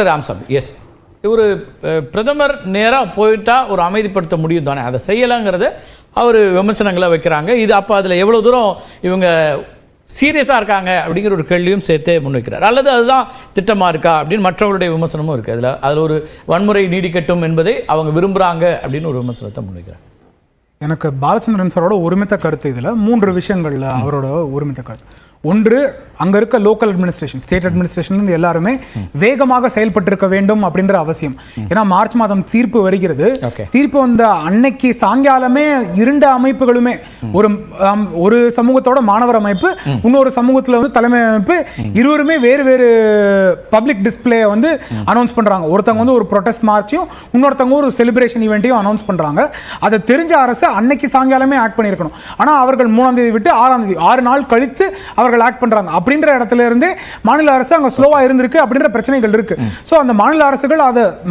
Ramasamy S ஒரு பிரதமர் நேராக போயிட்டா ஒரு அமைதிப்படுத்த முடியும் தானே, அதை செய்யலைங்கிறத அவர் விமர்சனங்களை வைக்கிறாங்க. இது அப்போ அதில் எவ்வளோ தூரம் இவங்க சீரியஸாக இருக்காங்க அப்படிங்கிற ஒரு கேள்வியும் சேர்த்தே முன்வைக்கிறார். அல்லது அதுதான் திட்டமாக இருக்கா அப்படின்னு மற்றவர்களுடைய விமர்சனமும் இருக்குது. அதில் ஒரு வன்முறை நீடிக்கட்டும் என்பதை அவங்க விரும்புகிறாங்க அப்படின்னு ஒரு விமர்சனத்தை முன்வைக்கிறாங்க. எனக்கு பாலச்சந்திரன் சாரோட ஒருமித்த கருத்து இதில் 3 விஷயங்கள்ல அவரோட ஒருமித்த கருத்து. ஒன்று, அங்கே இருக்க லோக்கல் அட்மினிஸ்ட்ரேஷன், ஸ்டேட் அட்மினிஸ்ட்ரேஷன் எல்லாருமே வேகமாக செயல்பட்டிருக்க வேண்டும் அப்படின்ற அவசியம். ஏன்னா மார்ச் மாதம் தீர்ப்பு வருகிறது. தீர்ப்பு வந்த அன்னைக்கு சாயங்காலமே 2 அமைப்புகளுமே, ஒரு சமூகத்தோட மாணவர் அமைப்பு, இன்னொரு சமூகத்தில் வந்து தலைமை அமைப்பு, இருவருமே வேறு வேறு பப்ளிக் டிஸ்பிளே வந்து அனௌன்ஸ் பண்றாங்க. ஒருத்தவங்க வந்து ஒரு ப்ரொடெஸ்ட் மார்ச்சையும் இன்னொருத்தவங்க ஒரு செலிப்ரேஷன் ஈவெண்ட்டையும் அனௌன்ஸ் பண்றாங்க. அதை தெரிஞ்ச அரசு அன்னைக்கு சாயங்காலமே ஆக்ட் பண்ணியிருக்கணும். ஆனால் அவர்கள் 3ஆம் தேதி விட்டு 6ஆம் தேதி 6 நாள் கழித்து அவர்கள் ஆக்ட் பண்றாங்க. அப்படின்ற இடத்துல இருந்து மாநில அரசு அங்க ஸ்லோவா இருந்திருக்கு அப்படின்ற பிரச்சனைகள் இருக்கு. சோ அந்த மாநில அரசுகள்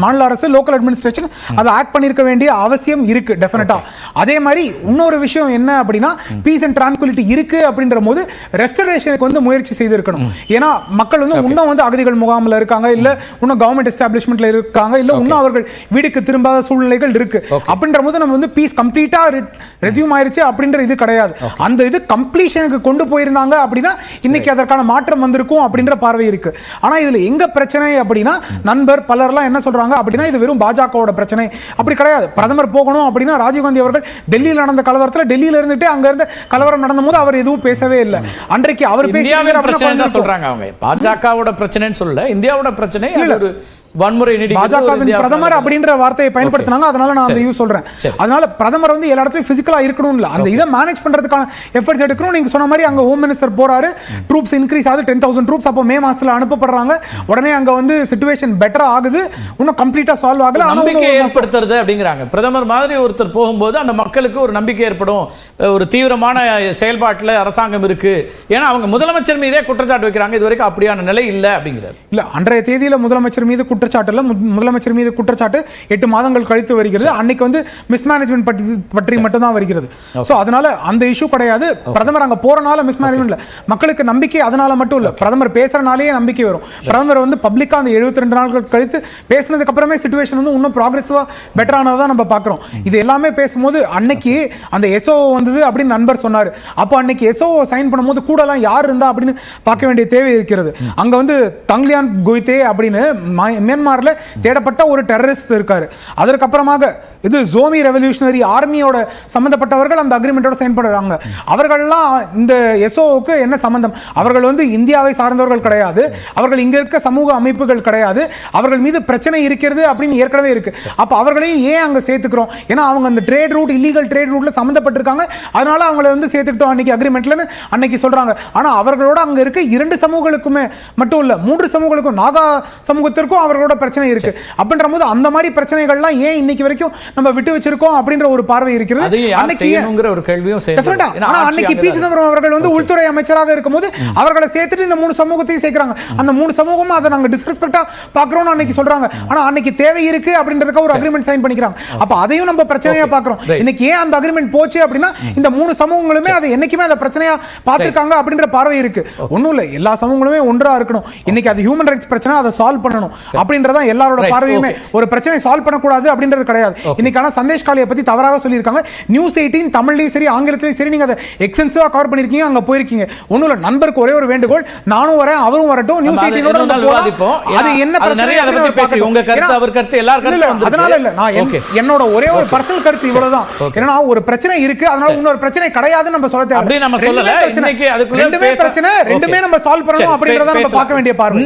மாநில அரசு லோக்கல் அட்மினிஸ்ட்ரேஷன் அதை ஆக்ட் பண்ணிருக்க வேண்டிய அவசியம் இருக்கு டெஃபினட்டா. அதே மாதிரி இன்னொரு விஷயம் என்ன அப்படின்னா, பீஸ் அண்ட் டிரான்குலிட்டி இருக்கு அப்படின்ற போது ரெஸ்டரேஷனுக்கு வந்து முயற்சி செய்திருக்கணும். ஏன்னா மக்கள் வந்து இன்னும் வந்து அகதிகள் முகாமில் இருக்காங்க, இல்ல இன்னும் கவர்மெண்ட் எஸ்டாப்ளிஷ்மெண்ட்ல இருக்காங்க, இல்ல இன்னும் அவர்கள் வீடுக்கு திரும்பாத சூழ்நிலைகள் இருக்கு. அப்படின்ற போது நம்ம வந்து பீஸ் கம்ப்ளீட்டா ரெஸ்யூம் ஆயிருச்சு அப்படின்ற இது கிடையாது. அந்த இது கம்ப்ளீஷனுக்கு கொண்டு போயிருந்தாங்க அப்படின்னா இன்னைக்கு அதற்கான மாற்றம் வந்திருக்கும் அப்படின்ற பார்வை இருக்கு. ஆனா இதுல எங்க பிரச்சனை அப்படின்னா, நண்பர் பலர்லாம் என்ன சொல்றாங்க அப்படின்னா, இது வெறும் பாஜகவோட பிரச்சனை. அப்படி கிடையாது. பிரதமர் போகணும் அப்படின்னா, ராஜீவ்காந்தி அவர்கள் டெல்லியில் நடந்த கலவரத்தில் டெல்லியில இருந்துட்டு அங்க இருந்து கலவரம் நடந்த போது அவர் எதுவும் பேசவே இல்லை. அன்றைக்கு அவர் பேசுறாங்க. அவங்க பாஜகவோட பிரச்சனைன்னு சொல்லல, இந்தியாவோட பிரச்சனை. வன்முறை பாஜகவின் பிரதமர் அப்படின்ற வார்த்தையை பயன்படுத்தினாங்க. அதனால நான் அந்த யூஸ் சொல்றேன். அதனால பிரதமர் வந்து எல்லா இடத்துலயும் பிசிக்கலா இருக்கணும் இல்ல, அந்த இதை மேனேஜ் பண்றதுக்கான எஃபர்ட்ஸ் எடுக்கணும். நீங்க சொன்ன மாதிரி அங்க ஹோம் மினிஸ்டர் போறாரு, ட்ரூப்ஸ் இன்க்ரீஸ் ஆகுது, 10,000 ட்ரூப்ஸ் அப்போ மே மாசத்துல அனுப்பப்படுறாங்க. உடனே அங்க வந்து சிச்சுவேஷன் பெட்டர் ஆகுது, இன்னும் கம்ப்ளீட்டா சால்வ் ஆகல. நம்பிக்கை ஏற்படுத்துறது அப்படிங்கிறாங்க. பிரதமர் மாதிரி ஒருத்தர் போகும்போது அந்த மக்களுக்கு ஒரு நம்பிக்கை ஏற்படும், ஒரு தீவிரமான செயல்பாட்டில் அரசாங்கம் இருக்கு. ஏன்னா அவங்க முதலமைச்சர் மீதே குற்றச்சாட்டு வைக்கிறாங்க. இது வரைக்கும் அப்படியான நிலை இல்லை அப்படிங்கிறார். இல்ல, அன்றைய தேதியில முதலமைச்சர் மீது முதலமைச்சர் மீது குற்றச்சாட்டு 8 மாதங்கள் கழித்து வருகிறது. அன்னைக்கு வந்து மிஸ்மேனேஜ்மெண்ட் பற்றி மட்டும் தான் வருகிறது. சோ அதனால அந்த இஷ்யூ கிடையாது. பிரதமர் அங்க போறனால மிஸ்மேனேஜ்மென்ட்ல மக்களுக்கு நம்பிக்கை அதனால மட்டும் இல்ல, பிரதமர் பேசுறனாலேயே நம்பிக்கை வரும். பிரதமர் வந்து பப்ளிக்கா அந்த 72 நாட்கள் கழித்து பேசினதுக்கு அப்புறமே சிச்சுவேஷன் வந்து இன்னும் ப்ராக்ரெசிவா பெட்டர் ஆனதா நம்ம பாக்குறோம். இது எல்லாமே பேசும்போது அன்னைக்கு அந்த எஸ்ஓ வந்தது அப்படின்னு நண்பர் சொன்னாரு. அப்போ அன்னைக்கு எஸ்ஓ சைன் பண்ணும்போது கூட எல்லாம் யார் இருந்தா அப்படின்னு பார்க்க வேண்டிய தேவை இருக்கிறது. அங்க வந்து தங்லியான் கொய்தே அப்படின்னு மியான்மர்ல தேடப்பட்ட ஒரு டெரரிஸ்ட் இருக்காரு. அதற்கு அப்புறமாக இது ஜோமி ரெவல்யூஷனரி ஆர்மியோட சம்பந்தப்பட்டவர்கள் அந்த அக்ரிமெண்டோட சைன் பண்றாங்க. அவர்கள்லாம் இந்த எஸ்ஓவுக்கு என்ன சம்பந்தம்? அவர்கள் வந்து இந்தியாவை சார்ந்தவர்கள் கிடையாது, அவர்கள் இங்க இருக்க சமூக அமைப்புகள் கிடையாது, அவர்கள் மீது பிரச்சனை இருக்கிறது அப்படின்னு ஏற்கனவே இருக்கு. அப்ப அவர்களையும் ஏன் அங்க சேர்த்துக்கிறோம்? ஏன்னா அவங்க அந்த ட்ரேட் ரூட், இல்லீகல் ட்ரேட் ரூட்ல சம்பந்தப்பட்டிருக்காங்க, அதனால அவங்களை வந்து சேர்த்துக்கிட்டோம் அன்னைக்கு அக்ரிமெண்ட்ல அன்னைக்கு சொல்றாங்க. ஆனா அவர்களோட அங்க இருக்க 2 சமூகங்களுக்குமே மட்டும் இல்ல, 3 சமூகங்களுக்கும், நாகா சமூகத்திற்கும் அவர்களோட பிரச்சனை இருக்கு. அப்படின்ற போது அந்த மாதிரி பிரச்சனைகள்லாம் ஏன் இன்னைக்கு வரைக்கும் நம்ம விட்டு வச்சிருக்கோம் அப்படின்ற ஒரு பார்வை இருக்கிறது. அன்னைக்கு ஒரு கேள்வியும் அன்னைக்கு பி. சிதம்பரம் அவர்கள் வந்து உள்துறை அமைச்சராக இருக்கும்போது அவர்களை சேர்த்துட்டு இந்த 3 சமூகத்தையும் சேர்க்கிறாங்க. அந்த 3 சமூகமும் அதை நாங்க டிஸ்ரெஸ்பெக்டா பாக்குறோம்னு அன்னைக்கு சொல்றாங்க. ஆனா அன்னைக்கு தேவை இருக்கு அப்படின்றதுக்கு ஒரு அக்ரிமெண்ட் சைன் பண்ணிக்கிறாங்க. அப்ப அதையும் நம்ம பிரச்சனையா பாக்குறோம். இன்னைக்கு ஏன் அந்த அக்ரிமெண்ட் போச்சு அப்படின்னா, இந்த 3 சமூகங்களுமே அதை என்னைக்குமே அந்த பிரச்சனையா பார்த்திருக்காங்க அப்படின்ற பார்வை இருக்கு. ஒண்ணும் இல்ல, எல்லா சமூகங்களுமே ஒன்றா இருக்கணும். இன்னைக்கு அது ஹியூமன் ரைட்ஸ் பிரச்சனை, அதை சால்வ் பண்ணணும் அப்படின்றதான் எல்லாரோட பார்வையுமே. ஒரு பிரச்சனை சால்வ் பண்ணக்கூடாது அப்படின்றது கிடையாது. இன்னைக்கான சந்தேஷ் காலியை பத்தி தவறாக சொல்லியிருக்காங்க. நியூஸ் 18 தமிழ்லையும் சரி ஆங்கிலத்திலையும் சரி நீங்க அதை எக்ஸ்டென்சிவா கவர் பண்ணிருக்கீங்க, அங்க போயிருக்கீங்க. ஒண்ணும் இல்ல, நண்பருக்கு ஒரே ஒரு வேண்டுகோள், நானும் வரேன் அவரும் வரட்டும், நியூஸ் 18 ஓட விவாதிப்போம். அது என்ன பிரச்சனை அதை பத்தி பேசுங்க, உங்க கருத்து அவர் கருத்து எல்லார் கருத்தும். அதனால இல்ல, நான் என்னோட ஒரே ஒரு பர்சனல் கருத்து இவ்வளவுதான். ஏன்னா ஒரு பிரச்சனை இருக்கு, அதனால இன்னொரு பிரச்சனை கிடையாதுன்னு நம்ம சொல்ல தேவை. அப்படி நம்ம சொல்லல. இன்னைக்கு அதுக்குள்ள ரெண்டுமே பிரச்சனை, ரெண்டுமே நம்ம சால்வ் பண்ணணும் அப்படிங்கறத நம்ம பார்க்க வேண்டிய பார்வை.